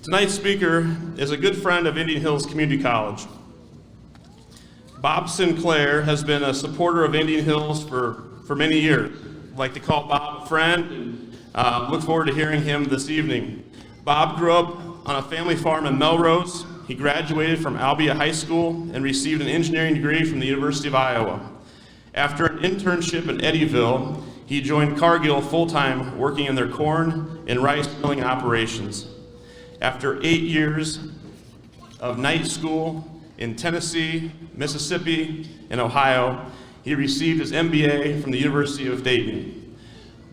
Tonight's speaker is a good friend of Indian Hills Community College. Bob Sinclair has been a supporter of Indian Hills for many years. I'd like to call Bob a friend and look forward to hearing him this evening. Bob grew up on a family farm in Melrose. He graduated from Albia High School and received an engineering degree from the University of Iowa. After an internship in Eddyville, he joined Cargill full-time, working in their corn and rice milling operations. After 8 years of night school in Tennessee, Mississippi, and Ohio, he received his MBA from the University of Dayton.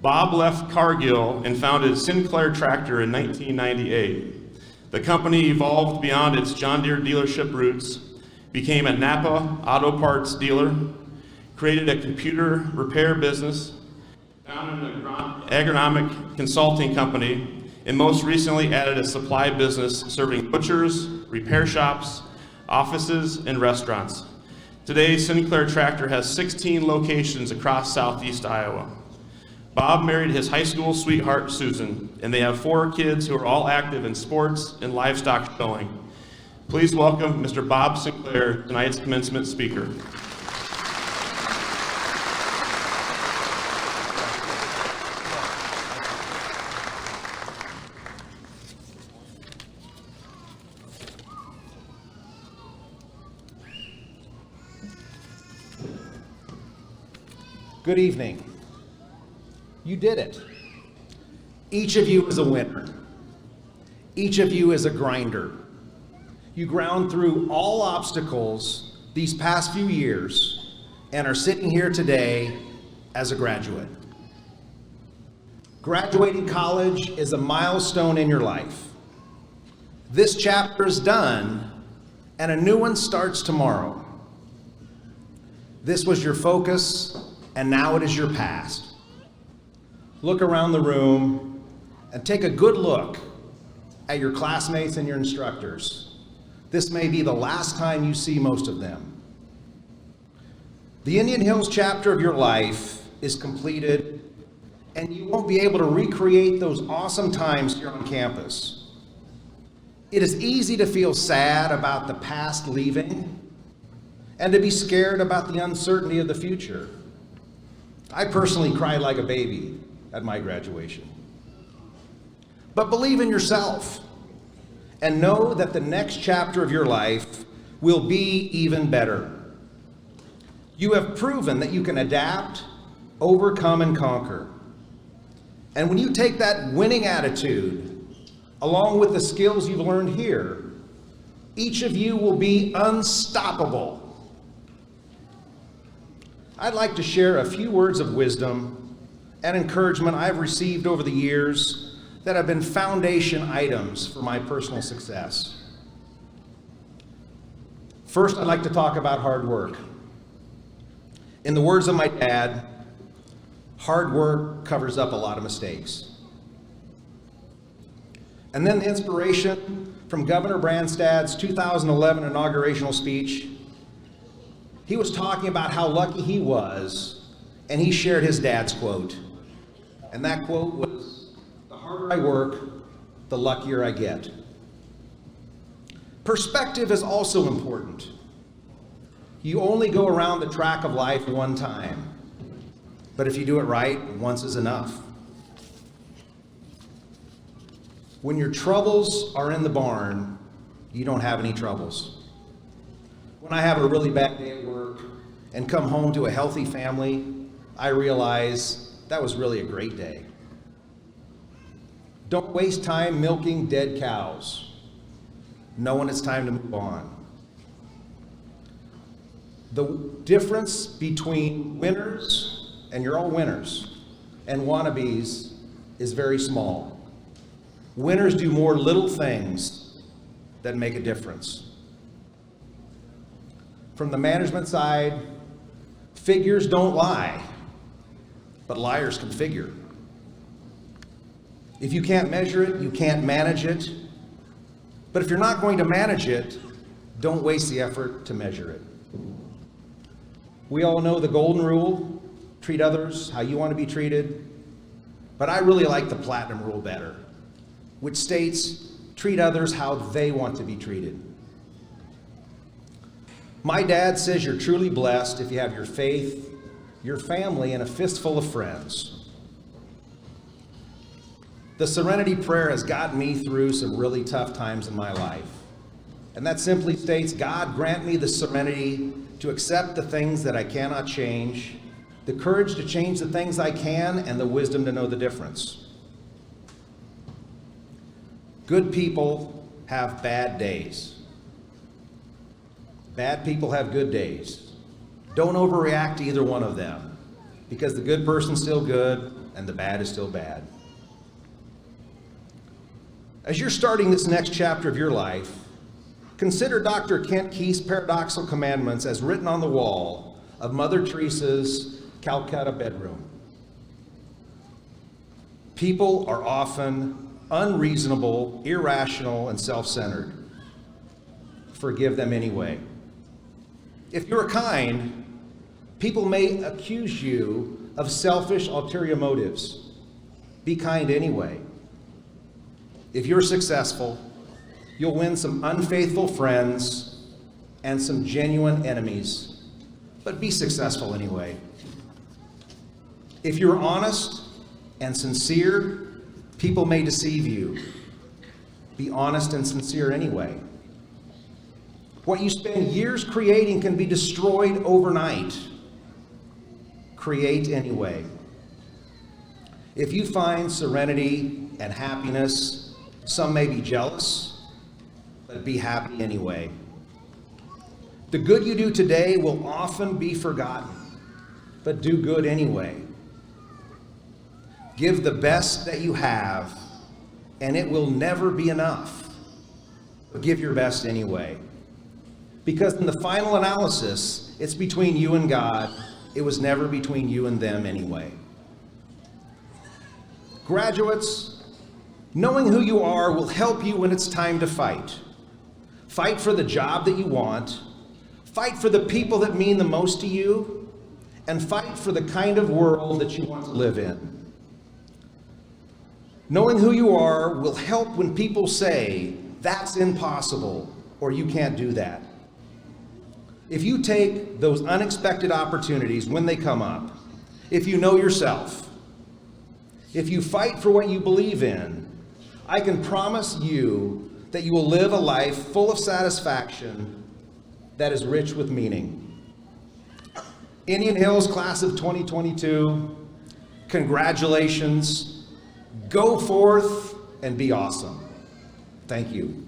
Bob left Cargill and founded Sinclair Tractor in 1998. The company evolved beyond its John Deere dealership roots, became a Napa auto parts dealer, created a computer repair business, founded an agronomic consulting company, and most recently added a supply business serving butchers, repair shops, offices, and restaurants. Today, Sinclair Tractor has 16 locations across southeast Iowa. Bob married his high school sweetheart, Susan, and they have 4 kids who are all active in sports and livestock showing. Please welcome Mr. Bob Sinclair, tonight's commencement speaker. Good evening. You did it. Each of you is a winner. Each of you is a grinder. You ground through all obstacles these past few years and are sitting here today as a graduate. Graduating college is a milestone in your life. This chapter is done and a new one starts tomorrow. This was your focus, and now it is your past. Look around the room and take a good look at your classmates and your instructors. This may be the last time you see most of them. The Indian Hills chapter of your life is completed, and you won't be able to recreate those awesome times here on campus. It is easy to feel sad about the past leaving and to be scared about the uncertainty of the future. I personally cried like a baby at my graduation. But believe in yourself and know that the next chapter of your life will be even better. You have proven that you can adapt, overcome, and conquer. And when you take that winning attitude, along with the skills you've learned here, each of you will be unstoppable. I'd like to share a few words of wisdom and encouragement I've received over the years that have been foundation items for my personal success. First, I'd like to talk about hard work. In the words of my dad, hard work covers up a lot of mistakes. And then the inspiration from Governor Branstad's 2011 inaugurational speech. He was talking about how lucky he was, and he shared his dad's quote. And that quote was, "The harder I work, the luckier I get." Perspective is also important. You only go around the track of life one time, but if you do it right, once is enough. When your troubles are in the barn, you don't have any troubles. When I have a really bad day at work and come home to a healthy family, I realize that was really a great day. Don't waste time milking dead cows. Know when it's time to move on. The difference between winners, and you're all winners, and wannabes is very small. Winners do more little things that make a difference. From the management side, figures don't lie, but liars can figure. If you can't measure it, you can't manage it. But if you're not going to manage it, don't waste the effort to measure it. We all know the golden rule, treat others how you want to be treated. But I really like the platinum rule better, which states, treat others how they want to be treated. My dad says you're truly blessed if you have your faith, your family, and a fistful of friends. The Serenity Prayer has gotten me through some really tough times in my life. And that simply states, God, grant me the serenity to accept the things that I cannot change, the courage to change the things I can, and the wisdom to know the difference. Good people have bad days. Bad people have good days. Don't overreact to either one of them, because the good person's still good and the bad is still bad. As you're starting this next chapter of your life, consider Dr. Kent Keith's paradoxical commandments as written on the wall of Mother Teresa's Calcutta bedroom. People are often unreasonable, irrational, and self-centered. Forgive them anyway. If you're kind, people may accuse you of selfish, ulterior motives. Be kind anyway. If you're successful, you'll win some unfaithful friends and some genuine enemies, but be successful anyway. If you're honest and sincere, people may deceive you. Be honest and sincere anyway. What you spend years creating can be destroyed overnight. Create anyway. If you find serenity and happiness, some may be jealous, but be happy anyway. The good you do today will often be forgotten, but do good anyway. Give the best that you have, and it will never be enough. But give your best anyway. Because in the final analysis, it's between you and God. It was never between you and them anyway. Graduates, knowing who you are will help you when it's time to fight. Fight for the job that you want. Fight for the people that mean the most to you. And fight for the kind of world that you want to live in. Knowing who you are will help when people say, that's impossible, or you can't do that. If you take those unexpected opportunities when they come up, if you know yourself, if you fight for what you believe in, I can promise you that you will live a life full of satisfaction that is rich with meaning. Indian Hills class of 2022, congratulations. Go forth and be awesome. Thank you.